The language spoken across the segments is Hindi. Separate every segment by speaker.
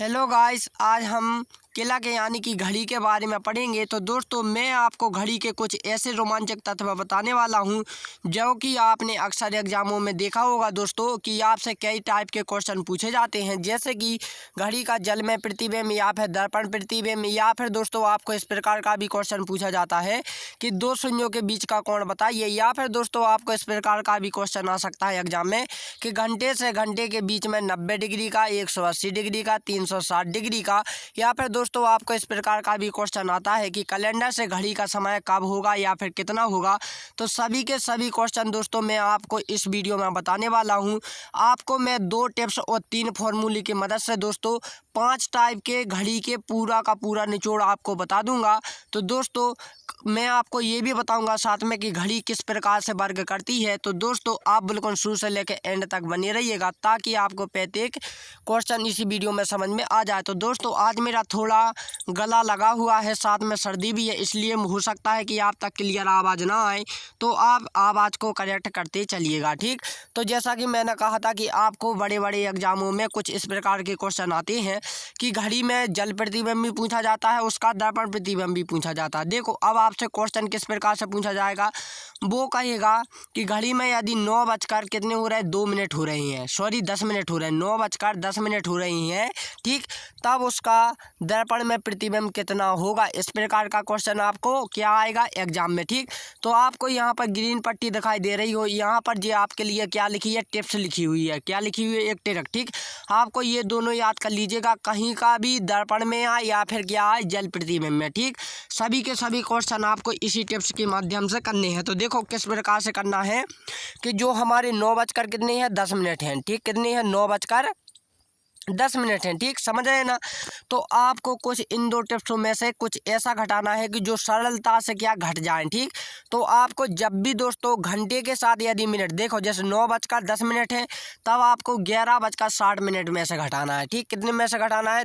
Speaker 1: हेलो गाइस, आज हम किला के यानी कि घड़ी के बारे में पढ़ेंगे। तो दोस्तों, मैं आपको घड़ी के कुछ ऐसे रोमांचक तत्व बताने वाला हूं जो कि आपने अक्सर एग्जामों में देखा होगा दोस्तों कि आपसे कई टाइप के क्वेश्चन पूछे जाते हैं, जैसे कि घड़ी का जल में प्रतिबिंब या फिर दर्पण प्रतिबिंब, या फिर दोस्तों आपको इस प्रकार का भी क्वेश्चन पूछा जाता है कि दो शून्यों के बीच का कोण बताइए, या फिर दोस्तों आपको इस प्रकार का भी क्वेश्चन आ सकता है एग्जाम में कि घंटे से घंटे के बीच में 90 डिग्री का, 180 डिग्री का, 360 डिग्री का, या फिर दोस्तों आपको इस प्रकार का भी क्वेश्चन आता है कि कैलेंडर से घड़ी का समय कब होगा या फिर कितना होगा। तो सभी के सभी क्वेश्चन दोस्तों मैं आपको इस वीडियो में बताने वाला हूं। आपको मैं 2 टिप्स और 3 फॉर्मूले की मदद से दोस्तों 5 टाइप के घड़ी के पूरा का पूरा निचोड़ आपको बता दूंगा। तो दोस्तों मैं आपको ये भी बताऊंगा साथ में कि घड़ी किस प्रकार से वर्क करती है। तो दोस्तों आप बिल्कुल शुरू से लेकर एंड तक बने रहिएगा ताकि आपको प्रत्येक क्वेश्चन इसी वीडियो में समझ में आ जाए। तो दोस्तों आज मेरा थोड़ा गला लगा हुआ है, साथ में सर्दी भी है, इसलिए हो सकता है कि आप तक क्लियर आवाज़ ना आए, तो आप आवाज़ को करेक्ट करते चलिएगा, ठीक। तो जैसा कि मैंने कहा था कि आपको बड़े बड़े एग्जामों में कुछ इस प्रकार के क्वेश्चन आते हैं कि घड़ी में जल प्रतिबिंब भी पूछा जाता है, उसका दर्पण प्रतिबिंब भी पूछा जाता है। देखो अब आपसे क्वेश्चन किस प्रकार से पूछा जाएगा, वो कहेगा कि घड़ी में यदि 9 बजकर कितने हो रहे हैं, 2 मिनट हो रही हैं, सॉरी 10 मिनट हो रहे हैं, 9 बजकर 10 मिनट हो रही हैं, ठीक। तब उसका दर्पण में प्रतिबिंब कितना होगा, इस प्रकार का क्वेश्चन आपको क्या आएगा एग्जाम में, ठीक। तो आपको यहाँ पर ग्रीन पट्टी दिखाई दे रही हो, यहाँ पर जो आपके लिए क्या लिखी है, टिप्स लिखी हुई है, क्या लिखी हुई है, एक ट्रिक, ठीक। आपको ये दोनों याद कर लीजिएगा, कहीं का भी दर्पण में आए या फिर क्या आए जल प्रतिबिंब में, ठीक। सभी के सभी क्वेश्चन आपको इसी टिप्स के माध्यम से करने हैं। तो देखो किस प्रकार से करना है कि जो हमारे 9 बजकर कितने हैं, 10 मिनट हैं, ठीक। कितने हैं, 9 बजकर 10 मिनट हैं, ठीक, समझ रहे हैं ना। तो आपको कुछ इन 2 टिप्सों में से कुछ ऐसा घटाना है कि जो सरलता से क्या घट जाएं, ठीक। तो आपको जब भी दोस्तों घंटे के साथ यदि मिनट, देखो जैसे 9 बजकर 10 मिनट है, तब आपको 11 बजकर 60 मिनट में से घटाना है, ठीक। कितने में से घटाना है,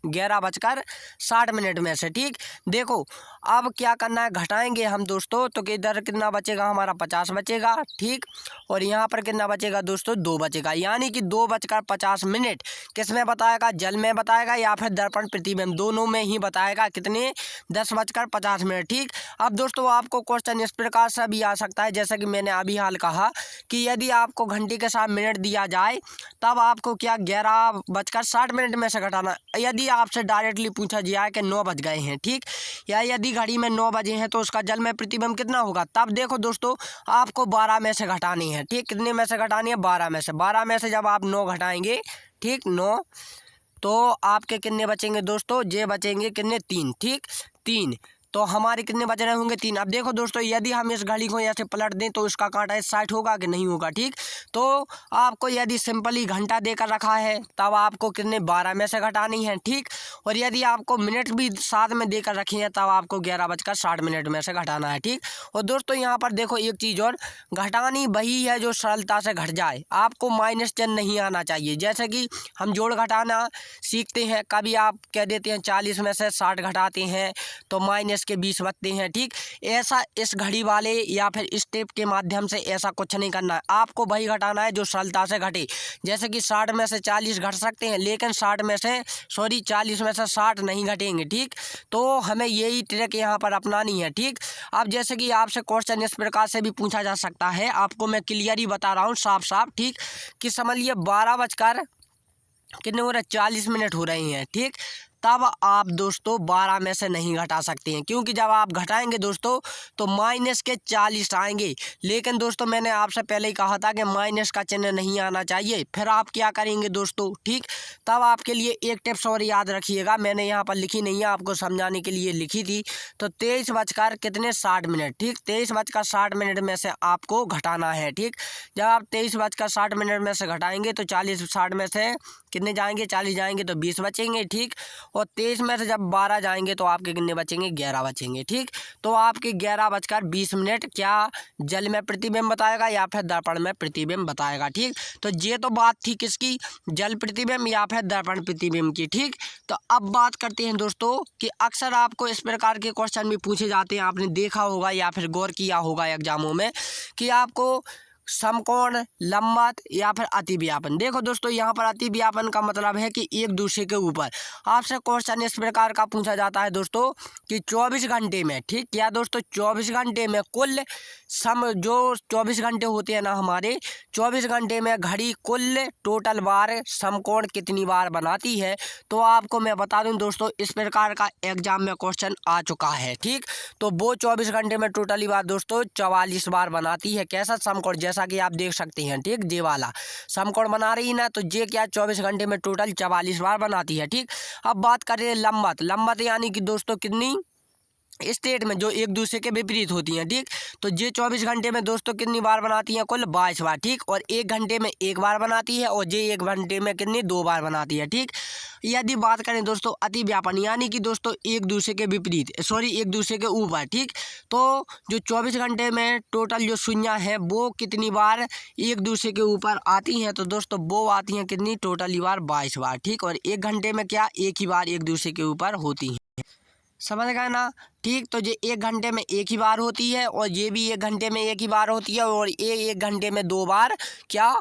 Speaker 1: 11 बजकर 60 मिनट में से, ठीक। देखो अब क्या करना है, घटाएंगे हम दोस्तों, तो इधर कितना बचेगा हमारा, 50 बचेगा, ठीक। और यहाँ पर कितना बचेगा दोस्तों, 2 बचेगा, यानी कि 2 बजकर 50 मिनट किस में बताएगा, जल में बताएगा या फिर दर्पण प्रतिबिंब, दोनों में ही बताएगा। कितने, 10 बजकर 50 मिनट, ठीक। अब दोस्तों आपको क्वेश्चन इस प्रकार से भी आ सकता है, जैसा कि मैंने अभी हाल कहा कि यदि आपको घंटे के साथ मिनट दिया जाए, तब आपको क्या 11 बजकर 60 मिनट में से घटाना। यदि आपसे डायरेक्टली पूछा जाए कि 9 बज गए हैं, ठीक, या यदि घड़ी में 9 बजे हैं तो उसका जल में प्रतिबिंब कितना होगा, तब देखो दोस्तों आपको 12 में से घटानी है, ठीक। कितने में से घटानी है, 12 में से। 12 में से जब आप 9 घटाएंगे, ठीक, 9, तो आपके कितने बचेंगे दोस्तों, ये बचेंगे कितने, 3, ठीक, 3। तो हमारे कितने बच रहे होंगे, 3। अब देखो दोस्तों यदि हम इस घड़ी को ऐसे पलट दें तो इसका कांटा इस साइड होगा कि नहीं होगा, ठीक। तो आपको यदि सिंपली घंटा देकर रखा है तब आपको कितने, 12 में से घटानी है, ठीक। और यदि आपको मिनट भी साथ में देकर रखी है तब आपको 11 बजकर 60 मिनट में से घटाना है, ठीक। और दोस्तों यहाँ पर देखो एक चीज़ और, घटानी वही है जो सरलता से घट जाए, आपको माइनस चिन्ह नहीं आना चाहिए। जैसे कि हम जोड़ घटाना सीखते हैं, कभी आप कह देते हैं 40 में से 60 घटाते हैं तो माइनस के 20 बचते हैं, ठीक। ऐसा इस घड़ी वाले या फिर इस टेप के माध्यम से ऐसा कुछ नहीं करना है, आपको वही घटाना है जो सरलता से घटे। जैसे कि 60 में से 40 घट सकते हैं, लेकिन 40 में से 60 नहीं घटेंगे, ठीक। तो हमें यही ट्रिक यहाँ पर अपनानी है, ठीक। अब जैसे कि आपसे क्वेश्चन इस प्रकार से भी पूछा जा सकता है, आपको मैं क्लियर ही बता रहा हूँ साफ साफ, ठीक, कि समझ लिए 12 बजकर कितने हो रहे, 40 मिनट हो रही हैं, ठीक। तब आप दोस्तों 12 में से नहीं घटा सकते हैं, क्योंकि जब आप घटाएंगे दोस्तों तो माइनस के 40 आएंगे। लेकिन दोस्तों मैंने आपसे पहले ही कहा था कि माइनस का चिन्ह नहीं आना चाहिए। फिर आप क्या करेंगे दोस्तों, ठीक। तब आपके लिए एक टिप्स और याद रखिएगा, मैंने यहाँ पर लिखी नहीं है, आपको समझाने के लिए लिखी थी। तो 23 बजकर कितने, 60 मिनट, ठीक। 23 बजकर 60 मिनट में से आपको घटाना है, ठीक। जब आप 23 बजकर 60 मिनट में से घटाएंगे तो 40 60 में से कितने जाएंगे, 40 जाएंगे तो 20 बचेंगे, ठीक। और 23 में से जब 12 जाएंगे तो आपके कितने बचेंगे, 11 बचेंगे, ठीक। तो आपके 11 बजकर 20 मिनट क्या जल में प्रतिबिंब बताएगा या फिर दर्पण में प्रतिबिंब बताएगा, ठीक। तो ये तो बात थी किसकी, जल प्रतिबिंब या फिर दर्पण प्रतिबिंब की, ठीक। तो अब बात करते हैं दोस्तों कि अक्सर आपको इस प्रकार के क्वेश्चन भी पूछे जाते हैं, आपने देखा होगा या फिर गौर किया होगा एग्जामों में कि आपको समकोण, लंबवत या फिर अतिव्यापन। देखो दोस्तों यहाँ पर अतिव्यापन का मतलब है कि एक दूसरे के ऊपर। आपसे क्वेश्चन इस प्रकार का पूछा जाता है दोस्तों कि 24 घंटे में, ठीक, क्या दोस्तों 24 घंटे में कुल जो 24 घंटे होते हैं ना हमारे, 24 घंटे में घड़ी कुल टोटल बार समकोण कितनी बार बनाती है। तो आपको मैं बता दूं दोस्तों इस प्रकार का एग्जाम में क्वेश्चन आ चुका है, ठीक। तो वो 24 घंटे में टोटली बार दोस्तों 44 बार बनाती है। कैसा समकोण, जैसा कि आप देख सकते हैं, ठीक, ये वाला समकोण बना रही है ना, तो ये क्या 24 घंटे में टोटल 44 बार बनाती है, ठीक। अब बात करें लंबवत। लंबवत यानी कि दोस्तों कितनी स्टेट में जो एक दूसरे के विपरीत होती हैं, ठीक। तो ये 24 घंटे में दोस्तों कितनी बार बनाती हैं, कुल 22 बार, ठीक। और एक घंटे में एक बार बनाती है और ये एक घंटे में कितनी 2 बार बनाती है, ठीक। यदि बात करें दोस्तों अतिव्यापन यानी कि दोस्तों एक दूसरे के विपरीत, सॉरी एक दूसरे के ऊपर, ठीक। तो जो 24 घंटे में टोटल जो सुइयाँ हैं वो कितनी बार एक दूसरे के ऊपर आती हैं, तो दोस्तों वो आती हैं कितनी टोटली बार 22 बार, ठीक। और एक घंटे में क्या एक ही बार एक दूसरे के ऊपर होती हैं। समझ गए ना, ठीक। तो ये एक घंटे में एक ही बार होती है और ये भी एक घंटे में एक ही बार होती है और ये एक घंटे में 2 बार क्या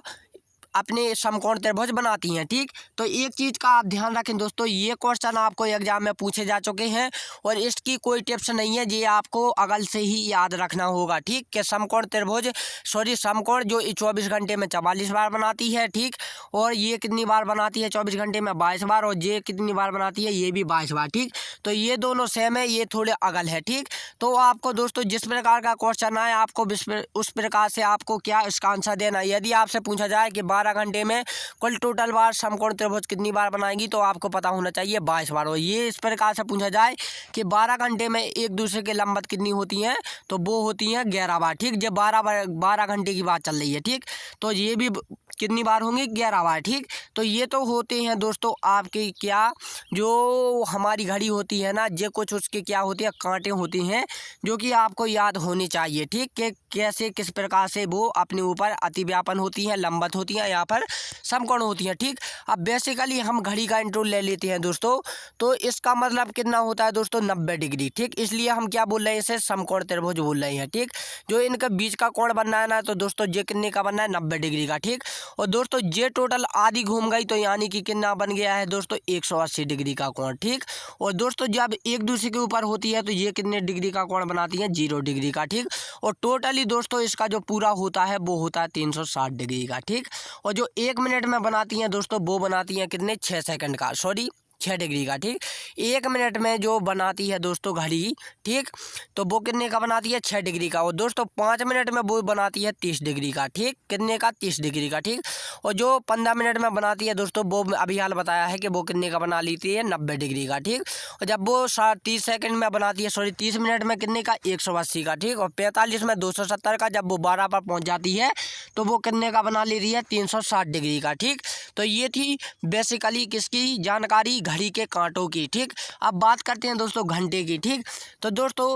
Speaker 1: अपने समकोण त्रिभुज बनाती हैं, ठीक। तो एक चीज़ का आप ध्यान रखें दोस्तों, ये क्वेश्चन आपको एग्जाम में पूछे जा चुके हैं और इसकी कोई टिप्स नहीं है, ये आपको अगल से ही याद रखना होगा, ठीक। कि समकोण त्रिभुज, सॉरी समकोण जो 24 घंटे में 44 बार बनाती है, ठीक। और ये कितनी बार बनाती है 24 घंटे में 22 बार और ये कितनी बार बनाती है, ये भी 22 बार, ठीक। तो ये दोनों सेम है, ये थोड़े अगल है, ठीक। तो आपको दोस्तों जिस प्रकार का क्वेश्चन आए आपको उस प्रकार से आपको क्या इसका आंसर देना है। यदि आपसे पूछा जाए कि 12 घंटे में कुल टोटल बार समकोण त्रिभुज कितनी बार बनाएगी, तो आपको पता होना चाहिए 22 बार। और ये इस प्रकार से पूछा जाए कि 12 घंटे में एक दूसरे के लंबवत कितनी होती हैं, तो वो होती हैं 11 बार, ठीक। जब 12 घंटे की बात चल रही है, ठीक। तो ये भी कितनी बार होंगी, 11 बार, ठीक। तो ये तो होते हैं दोस्तों आपके क्या जो हमारी घड़ी होती है ना, ये कुछ उसके क्या होती है कांटे होती हैं जो कि आपको याद होनी चाहिए, ठीक। कि कैसे किस प्रकार से वो अपने ऊपर अतिव्यापन होती हैं, लंबवत होती हैं या फिर समकोण होती हैं, ठीक। अब बेसिकली हम घड़ी का इंट्रो ले लेते हैं दोस्तों। तो इसका मतलब कितना होता है दोस्तों 90 डिग्री, ठीक। इसलिए हम क्या बोल रहे हैं, इसे समकोण त्रिभुज बोल रहे हैं, ठीक। जो इनके बीच का कोण बनना है ना, तो दोस्तों ये कितने का बनना है 90 डिग्री का, ठीक। और दोस्तों ये टोटल आधी घूम गई तो यानी कि कितना बन गया है दोस्तों 180 डिग्री का कोण, ठीक। और दोस्तों जब एक दूसरे के ऊपर होती है तो ये कितने डिग्री का कोण बनाती है 0 डिग्री का, ठीक। और टोटली दोस्तों इसका जो पूरा होता है वो होता है 360 डिग्री का, ठीक। और जो 1 मिनट में बनाती हैं दोस्तों वो बनाती हैं कितने 6 सेकंड का, सॉरी 6 डिग्री का, ठीक। 1 मिनट में जो बनाती है दोस्तों घड़ी, ठीक, तो वो कितने का बनाती है 6 डिग्री का। और दोस्तों 5 मिनट में वो बनाती है 30 डिग्री का, ठीक। कितने का 30 डिग्री का, ठीक। और जो 15 मिनट में बनाती है दोस्तों वो अभी हाल बताया है कि वो कितने का बना लेती है 90 डिग्री का, ठीक। और जब वो 30 सेकंड में बनाती है, सॉरी 30 मिनट में कितने का 180 का, ठीक। और 45 में 270 का, जब वो 12 पर पहुंच जाती है तो वो कितने का बना लेती है 360 डिग्री का, ठीक। तो ये थी बेसिकली किसकी जानकारी, घड़ी के कांटों की, ठीक। अब बात करते हैं दोस्तों घंटे की, ठीक। तो दोस्तों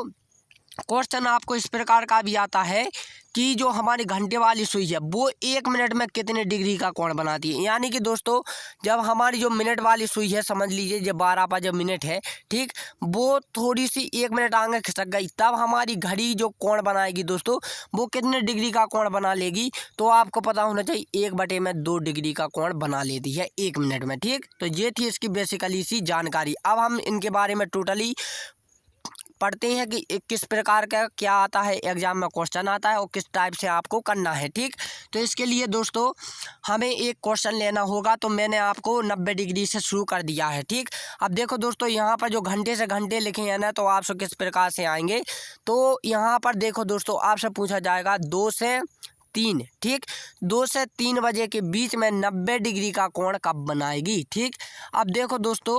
Speaker 1: क्वेश्चन आपको इस प्रकार का भी आता है कि जो हमारी घंटे वाली सुई है वो 1 मिनट में कितने डिग्री का कोण बनाती है। यानी कि दोस्तों जब हमारी जो मिनट वाली सुई है, समझ लीजिए जब 12 पर जब मिनट है, ठीक, वो थोड़ी सी 1 मिनट आगे खिसक गई, तब हमारी घड़ी जो कोण बनाएगी दोस्तों वो कितने डिग्री का कोण बना लेगी। तो आपको पता होना चाहिए 1/2 डिग्री का कोण बना लेती है 1 मिनट में, ठीक। तो ये थी इसकी बेसिकली सी जानकारी। अब हम इनके बारे में टोटली पढ़ते हैं कि किस प्रकार का क्या आता है, एग्जाम में क्वेश्चन आता है और किस टाइप से आपको करना है, ठीक। तो इसके लिए दोस्तों हमें एक क्वेश्चन लेना होगा, तो मैंने आपको 90 डिग्री से शुरू कर दिया है, ठीक। अब देखो दोस्तों यहाँ पर जो घंटे से घंटे लिखे हैं ना, तो आपसे किस प्रकार से आएंगे। तो यहाँ पर देखो दोस्तों आपसे पूछा जाएगा 2 से 3, ठीक। 2 से 3 बजे के बीच में 90 डिग्री का कोण कब बनाएगी, ठीक। अब देखो दोस्तों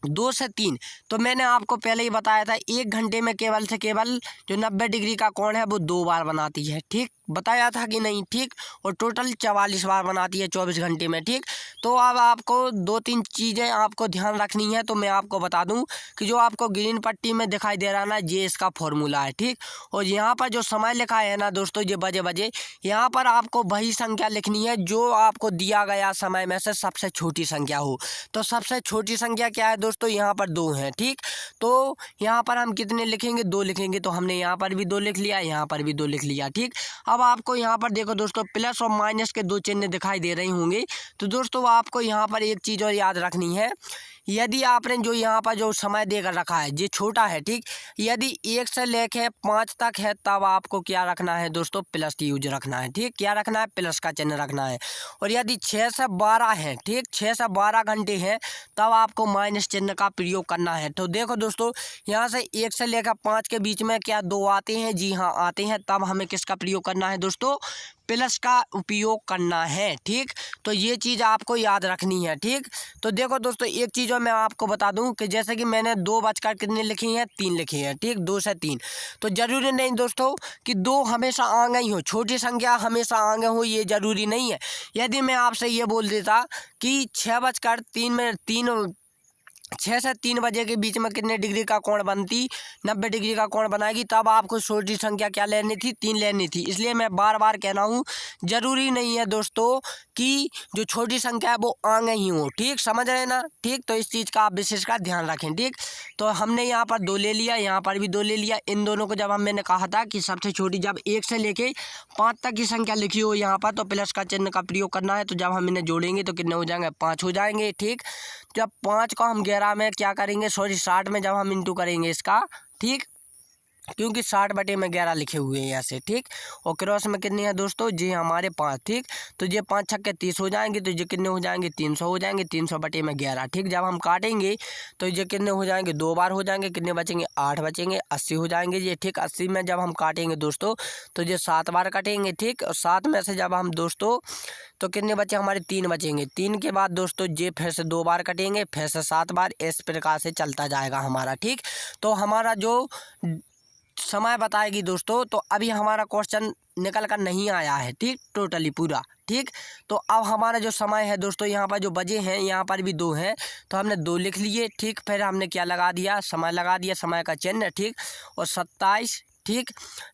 Speaker 1: 2 से 3, तो मैंने आपको पहले ही बताया था 1 घंटे में केवल से केवल जो 90 डिग्री का कोण है वो 2 बार बनाती है, ठीक। बताया था कि नहीं, ठीक। और टोटल 44 बार बनाती है 24 घंटे में, ठीक। तो अब आपको 2-3 चीज़ें आपको ध्यान रखनी है। तो मैं आपको बता दूं कि जो आपको ग्रीन पट्टी में दिखाई दे रहा ना, ये इसका फॉर्मूला है, ठीक। और यहाँ पर जो समय लिखा है ना दोस्तों ये बजे, यहाँ पर आपको वही संख्या लिखनी है जो आपको दिया गया समय में से सबसे छोटी संख्या हो। तो सबसे छोटी संख्या क्या है दोस्तों, यहाँ पर 2 है, ठीक। तो यहाँ पर हम कितने लिखेंगे, 2 लिखेंगे। तो हमने यहाँ पर भी 2 लिख लिया, यहाँ पर भी 2 लिख लिया, ठीक। अब तब आपको यहाँ पर देखो दोस्तों प्लस और माइनस के दो चिन्ह दिखाई दे रहे होंगे। तो दोस्तों आपको यहाँ पर एक चीज़ और याद रखनी है, यदि आपने जो यहाँ पर जो समय देकर रखा है ये छोटा है, ठीक, यदि 1 से लेके 5 तक है तब आपको क्या रखना है दोस्तों, प्लस यूज रखना है, ठीक, क्या रखना है, प्लस का चिन्ह रखना है। और यदि 6 से 12 है, ठीक, 6 से 12 घंटे हैं तब आपको माइनस चिन्ह का प्रयोग करना है। तो देखो दोस्तों यहाँ से 1 से लेकर 5 के बीच में क्या 2 आते हैं, जी हाँ आते हैं, तब हमें किसका प्रयोग करना है दोस्तों, प्लस का उपयोग करना है, ठीक। तो ये चीज़ आपको याद रखनी है, ठीक। तो देखो दोस्तों एक चीज़ और मैं आपको बता दूं कि जैसे कि मैंने 2 बजकर कितने लिखी हैं, 3 लिखी हैं, ठीक, 2 से 3। तो ज़रूरी नहीं दोस्तों कि 2 हमेशा आगे ही हो, छोटी संख्या हमेशा आगे हो, ये ज़रूरी नहीं है। यदि मैं आपसे ये बोल देता कि 6 बजकर 6 से 3 बजे के बीच में कितने डिग्री का कोण बनती, 90 डिग्री का कोण बनाएगी, तब आपको छोटी संख्या क्या लेनी थी, 3 लेनी थी। इसलिए मैं बार बार कह रहा हूँ ज़रूरी नहीं है दोस्तों कि जो छोटी संख्या है वो आगे ही हो, ठीक, समझ रहे हैं ना, ठीक। तो इस चीज़ का आप विशेष का ध्यान रखें, ठीक। तो हमने यहाँ पर 2 ले लिया, यहाँ पर भी 2 ले लिया। इन दोनों को जब मैंने कहा था कि सबसे छोटी जब 1 से लेके 5 तक की संख्या लिखी हो यहाँ पर तो प्लस का चिन्ह का प्रयोग करना है। तो जब हम इन्हें जोड़ेंगे तो कितने हो जाएंगे, 5 हो जाएंगे, ठीक। जब 5 को हम 11 में क्या करेंगे, सॉरी 60 में जब हम इंटू करेंगे इसका, ठीक, क्योंकि 60/11 लिखे हुए हैं ऐसे, ठीक। और क्रॉस में कितनी है दोस्तों, जी हमारे 5, ठीक। तो ये 5 छक्के 30 हो जाएंगे, तो ये कितने हो जाएंगे, 300 हो जाएंगे, 300/11, ठीक। जब हम काटेंगे तो ये कितने हो जाएंगे, 2 बार हो जाएंगे, कितने बचेंगे, 8 बचेंगे, 80 हो जाएंगे ये, ठीक। 80 में जब हम काटेंगे दोस्तों तो ये 7 बार कटेंगे, ठीक। और 7 में से जब हम दोस्तों तो कितने बचे हमारे, 3 बचेंगे। 3 के बाद दोस्तों ये फिर से 2 बार कटेंगे, फिर से 7 बार, इस प्रकार से चलता जाएगा हमारा, ठीक। तो हमारा जो समय बताएगी दोस्तों, तो अभी हमारा क्वेश्चन निकल कर नहीं आया है, ठीक, टोटली पूरा, ठीक। तो अब हमारा जो समय है दोस्तों, यहाँ पर जो बजे हैं यहाँ पर भी 2 हैं, तो हमने 2 लिख लिए, ठीक। फिर हमने क्या लगा दिया, समय लगा दिया, समय का चिन्ह, ठीक। और 27, ठीक।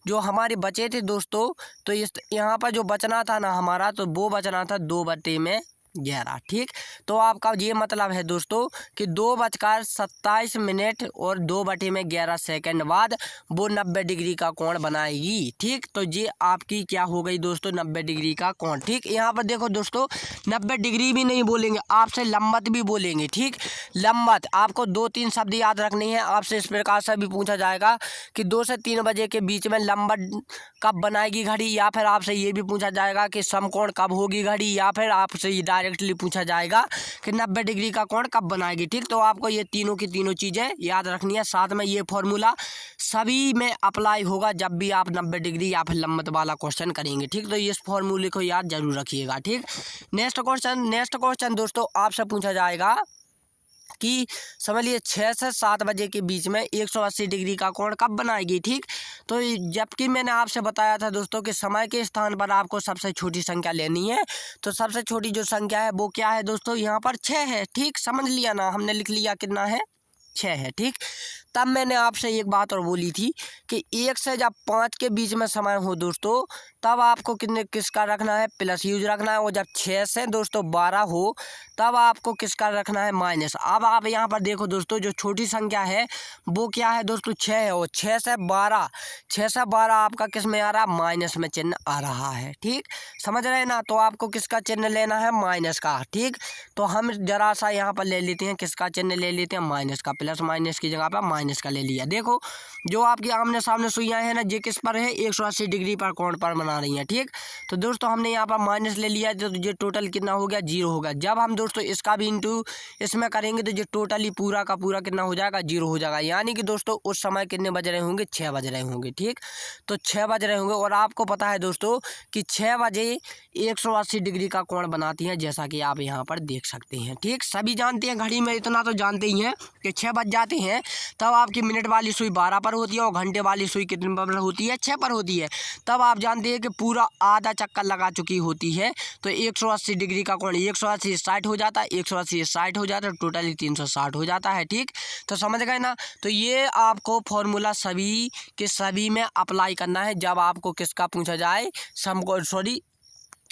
Speaker 1: जो हमारे बचे थे दोस्तों, तो इस यहाँ पर जो बचना था ना हमारा, तो वो बचना था 2/11, ठीक। तो आपका ये मतलब है दोस्तों कि 2:27 और 2/11 बाद वो 90 डिग्री का कोण बनाएगी, ठीक। तो ये आपकी क्या हो गई दोस्तों, 90 डिग्री का कोण, ठीक। यहाँ पर देखो दोस्तों 90 डिग्री भी नहीं बोलेंगे, आपसे लंबत भी बोलेंगे, ठीक। लंबत आपको 2-3 शब्द याद रखनी है। आपसे इस प्रकार से भी पूछा जाएगा कि 2 से 3 बजे के बीच में लंबत कब बनाएगी घड़ी, या फिर आपसे ये भी पूछा जाएगा कि समकोण कब होगी घड़ी, या फिर आपसे ये डायरेक्टली पूछा जाएगा कि 90 डिग्री का कोण कब बनाएगी, ठीक। तो आपको ये तीनों की तीनों चीज़ें याद रखनी है। साथ में ये फॉर्मूला सभी में अप्लाई होगा जब भी आप 90 डिग्री या फिर लंबत वाला क्वेश्चन करेंगे, ठीक। तो इस फॉर्मूले को याद जरूर रखिएगा, ठीक। नेक्स्ट क्वेश्चन दोस्तों आपसे पूछा जाएगा कि समझ लिए 6 से 7 बजे के बीच में 180 डिग्री का कोण कब बनाएगी, ठीक। तो जबकि मैंने आपसे बताया था दोस्तों कि समय के स्थान पर आपको सबसे छोटी संख्या लेनी है, तो सबसे छोटी जो संख्या है वो क्या है दोस्तों, यहाँ पर 6 है, ठीक। समझ लिया ना, हमने लिख लिया कितना है, 6 है, ठीक। तब मैंने आपसे एक बात और बोली थी कि 1 से जब 5 के बीच में समय हो दोस्तों, तब आपको किसका रखना है, प्लस यूज रखना है। और जब 6 से दोस्तों 12 हो तब आपको किसका रखना है, माइनस। अब आप यहाँ पर देखो दोस्तों जो छोटी संख्या है वो क्या है दोस्तों, 6 है। और 6 से 12 आपका किस में आ रहा है, माइनस में चिन्ह आ रहा है, ठीक। समझ रहे हैं ना। तो आपको किसका चिन्ह लेना है, माइनस का, ठीक। तो हम जरा सा यहाँ पर ले लेते हैं, किसका चिन्ह ले लेते हैं, माइनस का। प्लस माइनस की जगह पर माइनस का ले लिया। देखो जो आपकी आमने सामने सुइयाँ हैं ना, ये किस पर है, 180 डिग्री पर कोण पर बना रही हैं, ठीक। तो दोस्तों हमने यहाँ पर माइनस ले लिया, तो ये टोटल कितना हो गया, 0 होगा। जब हम दोस्तों इसका भी इंटू इसमें करेंगे तो ये टोटली पूरा का पूरा कितना हो जाएगा, 0 हो जाएगा। यानी कि दोस्तों उस समय कितने बज रहे होंगे, 6 बज रहे होंगे, ठीक। तो 6 बज रहे होंगे। और आपको पता है दोस्तों कि 6 बजे 180 डिग्री का कोण बनाती हैं, जैसा कि आप यहाँ पर देख सकते हैं, ठीक। सभी जानते हैं, घड़ी में इतना तो जानते ही हैं कि 6 बज जाते हैं तब आपकी मिनट वाली सुई 12 पर होती है और घंटे वाली सुई कितने पर होती है, 6 पर होती है। तब आप जानते हैं कि पूरा आधा चक्कर लगा चुकी होती है। तो 180 डिग्री का कोण 180 60 हो जाता है, 180 60 हो जाता है, टोटली 360 हो जाता है, ठीक। तो समझ गए ना। तो ये आपको फॉर्मूला सभी के सभी में अप्लाई करना है जब आपको किसका पूछा जाए,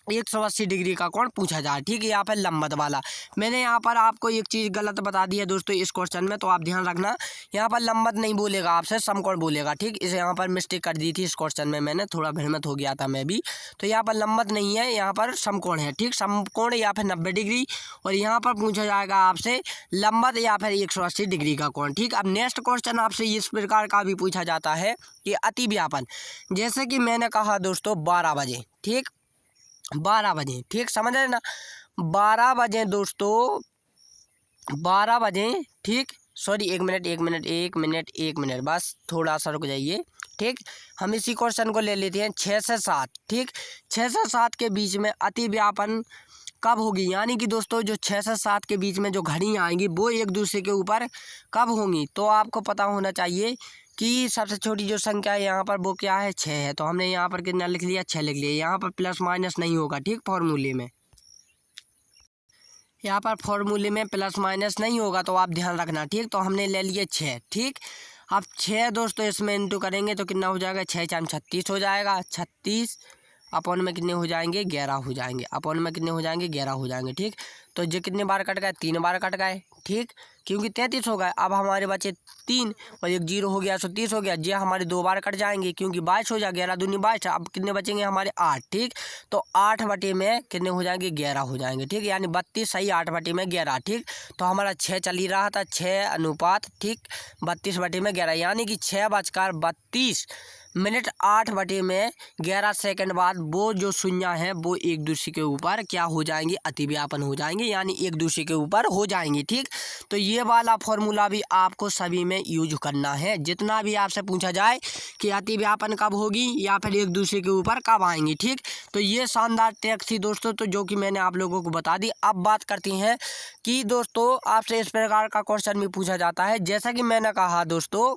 Speaker 1: 180 डिग्री का कोण पूछा जाए। ठीक है, यहाँ पर लंबवत वाला। मैंने यहाँ पर आपको एक चीज़ गलत बता दी है दोस्तों इस क्वेश्चन में, तो आप ध्यान रखना। यहाँ पर लंबवत नहीं बोलेगा, आपसे समकोण बोलेगा। ठीक, इसे यहाँ पर मिस्टेक कर दी थी इस क्वेश्चन में, मैंने थोड़ा भ्रमित हो गया था मैं भी। तो यहाँ पर लंबवत नहीं है, यहाँ पर समकोण है। ठीक, समकोण या फिर 90 डिग्री, और यहाँ पर पूछा जाएगा आपसे लंबवत या फिर 180 डिग्री का कोण। ठीक, अब नेक्स्ट क्वेश्चन आपसे इस प्रकार का भी पूछा जाता है कि अतिव्यापन। जैसे कि मैंने कहा दोस्तों 12 बजे। ठीक, 12 बजे। ठीक, समझ रहे ना, 12 बजे दोस्तों, 12 बजे। ठीक, सॉरी, एक मिनट, बस थोड़ा सा रुक जाइए। ठीक, हम इसी क्वेश्चन को ले लेते हैं 6 से 7। ठीक, 6 से 7 के बीच में अतिव्यापन कब होगी, यानी कि दोस्तों जो 6 से 7 के बीच में जो घड़ियाँ आएंगी वो एक दूसरे के ऊपर कब होंगी। तो आपको पता होना चाहिए कि सबसे छोटी जो संख्या है यहाँ पर वो क्या है, 6 है। तो हमने यहाँ पर कितना लिख लिया, 6 लिख लिया। यहाँ पर प्लस माइनस नहीं होगा। ठीक, फॉर्मूले में यहाँ पर फॉर्मूले में प्लस माइनस नहीं होगा, तो आप ध्यान रखना। ठीक, तो हमने ले लिए 6। ठीक, अब 6 दोस्तों इसमें इंटू करेंगे तो कितना हो जाएगा, 6 चार 36 हो जाएगा। 36 अपॉन में कितने हो जाएंगे, 11 हो जाएंगे। अपॉन में कितने हो जाएंगे, 11 हो जाएंगे। ठीक, तो ये कितने बार कट गए, 3 बार कट गए। ठीक, क्योंकि 33 हो गए। अब हमारे बचे 3 और एक 0 हो गया, 30 हो गया। ये हमारे 2 बार कट जाएंगे क्योंकि 22 हो जाएगा, 11 दूनी 22। अब कितने बचेंगे हमारे, 8। ठीक, तो 8 बटे में कितने हो जाएंगे, 11 हो जाएंगे। ठीक, यानी 32 सही, 8 बटे में 11। ठीक, तो हमारा 6 चल ही रहा था, 6 अनुपात। ठीक, 32 बटे में 11, यानी कि 6:32 8 बटे में 11 सेकंड बाद वो जो शून्य है वो एक दूसरे के ऊपर क्या हो जाएंगे, अतिव्यापन हो जाएंगे, यानी एक दूसरे के ऊपर हो जाएंगे। ठीक, तो ये वाला फॉर्मूला भी आपको सभी में यूज करना है। जितना भी आपसे पूछा जाए कि अतिव्यापन कब होगी या फिर एक दूसरे के ऊपर कब आएंगी। ठीक, तो ये शानदार ट्रिक थी दोस्तों, तो जो कि मैंने आप लोगों को बता दी। अब बात करते हैं कि दोस्तों आपसे इस प्रकार का क्वेश्चन भी पूछा जाता है। जैसा कि मैंने कहा दोस्तों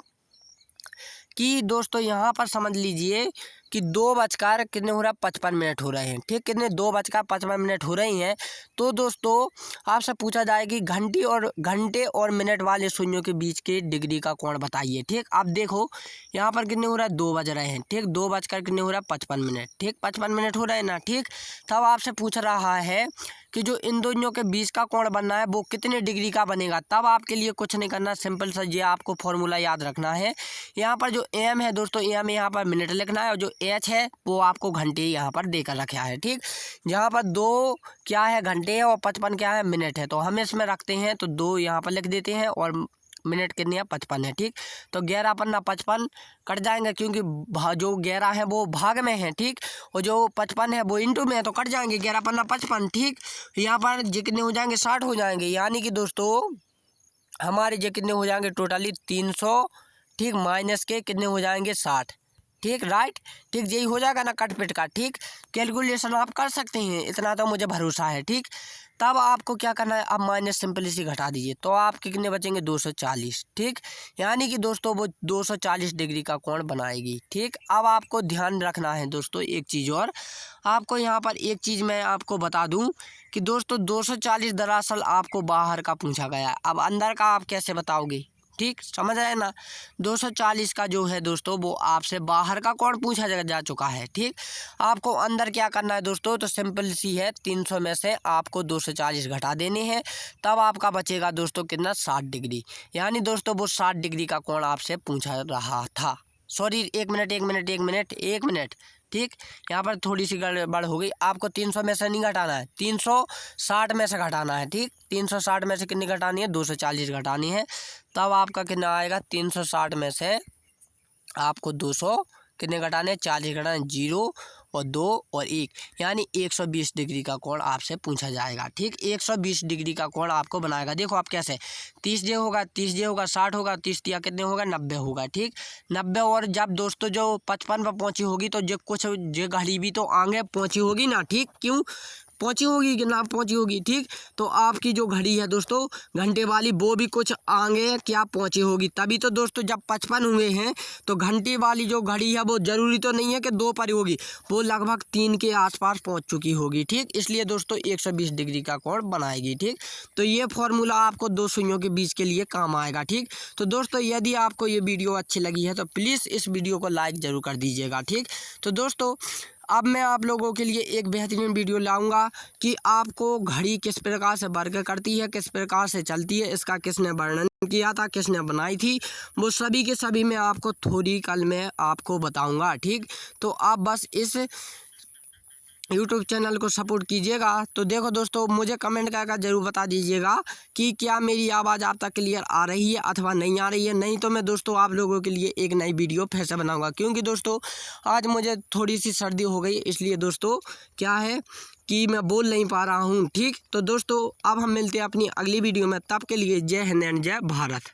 Speaker 1: यहाँ पर समझ लीजिए कि 2 बजकर कितने हो रहा है, 55 मिनट हो रहे हैं। ठीक, कितने, 2 बजकर 55 मिनट हो रही हैं। तो दोस्तों आपसे पूछा जाए कि घंटे और मिनट वाले शून्यों के बीच के डिग्री का कोण बताइए। ठीक, अब देखो यहाँ पर कितने हो रहा है, 2 बज रहे हैं। ठीक, 2 बजकर कितने हो रहा है, 55 मिनट। ठीक, 55 मिनट हो रहे हैं ना। ठीक, तब आपसे पूछ रहा है कि जो इन दोनों के बीच का कोण बनना है वो कितने डिग्री का बनेगा। तब आपके लिए कुछ नहीं करना, सिंपल सा ये आपको फॉर्मूला याद रखना है। यहाँ पर जो एम है दोस्तों, एम यहाँ पर मिनट लिखना है, और जो एच है वो आपको घंटे यहाँ पर देकर रखा है। ठीक, यहाँ पर 2 क्या है, घंटे है, और 55 क्या है, मिनट है। तो हम इसमें रखते हैं, तो 2 यहाँ पर लिख देते हैं, और मिनट कितने हैं, 55 है। ठीक, तो 11 पन्ना 55 कट जाएंगे क्योंकि जो 11 है वो भाग में है। ठीक, और जो 55 है वो इंटू में है, तो कट जाएंगे, 11 पन्ना 55। ठीक, यहाँ पर जे कितने हो जाएंगे, 60 हो जाएंगे, यानी कि दोस्तों हमारे जे कितने हो जाएंगे, टोटली 300। ठीक, माइनस के कितने हो जाएंगे, 60। ठीक, राइट। ठीक, यही हो जाएगा ना कट पिट का। ठीक, कैलकुलेशन आप कर सकते हैं, इतना तो मुझे भरोसा है। ठीक, तब आपको क्या करना है, अब माइनस सिंपल इसी घटा दीजिए, तो आप कितने बचेंगे, 240। ठीक, यानी कि दोस्तों वो 240 डिग्री का कोण बनाएगी। ठीक, अब आपको ध्यान रखना है दोस्तों एक चीज़ और, आपको यहाँ पर एक चीज़ मैं आपको बता दूँ कि दोस्तों 240 दरअसल आपको बाहर का पूछा गया। अब अंदर का आप कैसे बताओगे। ठीक, समझ रहे हैं ना, 240 का जो है दोस्तों वो आपसे बाहर का कोण पूछा जा चुका है। ठीक, आपको अंदर क्या करना है दोस्तों, तो सिंपल सी है, 300 में से आपको 240 घटा देने हैं, तब आपका बचेगा दोस्तों कितना, 60 डिग्री। यानी दोस्तों वो 60 डिग्री का कोण आपसे पूछा रहा था। सॉरी, एक मिनट। ठीक, यहाँ पर थोड़ी सी गड़बड़ हो गई। आपको 300 में से नहीं घटाना है, 360 में से घटाना है। ठीक, 360 में से कितनी घटानी है, 240 घटानी है। तब आपका कितना आएगा, 360 में से आपको 200 कितने घटाने, 40 घटाने, 0 और 2 और 1, यानी 120 डिग्री का कोण आपसे पूछा जाएगा। ठीक, 120 डिग्री का कोण आपको बनाएगा। देखो आप कैसे, 30 जे होगा, 60 होगा, 30 दिया कितने होगा, 90 होगा। ठीक, 90, और जब दोस्तों जो 55 पर पहुंची होगी तो जो कुछ जो घड़ी भी तो आगे पहुंची होगी ना। ठीक, क्यों पहुंची होगी कि ना पहुंची होगी। ठीक, तो आपकी जो घड़ी है दोस्तों घंटे वाली वो भी कुछ आगे क्या पहुंची होगी, तभी तो दोस्तों जब 55 हुए हैं तो घंटे वाली जो घड़ी है वो जरूरी तो नहीं है कि 2 पर होगी, वो लगभग 3 के आसपास पहुंच चुकी होगी। ठीक, इसलिए दोस्तों 120 डिग्री का कोण बनाएगी। ठीक, तो ये फॉर्मूला आपको 2 सुइयों के बीच के लिए काम आएगा। ठीक, तो दोस्तों यदि आपको ये वीडियो अच्छी लगी है तो प्लीज़ इस वीडियो को लाइक ज़रूर कर दीजिएगा। ठीक, तो दोस्तों अब मैं आप लोगों के लिए एक बेहतरीन वीडियो लाऊंगा कि आपको घड़ी किस प्रकार से वर्क करती है, किस प्रकार से चलती है, इसका किसने वर्णन किया था, किसने बनाई थी, वो सभी के सभी मैं आपको थोड़ी कल में आपको बताऊंगा। ठीक, तो आप बस इस यूट्यूब चैनल को सपोर्ट कीजिएगा। तो देखो दोस्तों, मुझे कमेंट करके ज़रूर बता दीजिएगा कि क्या मेरी आवाज़ आप तक क्लियर आ रही है अथवा नहीं आ रही है। नहीं तो मैं दोस्तों आप लोगों के लिए एक नई वीडियो फिर से बनाऊंगा, क्योंकि दोस्तों आज मुझे थोड़ी सी सर्दी हो गई, इसलिए दोस्तों क्या है कि मैं बोल नहीं पा रहा हूँ। ठीक, तो दोस्तों अब हम मिलते हैं अपनी अगली वीडियो में, तब के लिए जय हिंद एंड जय भारत।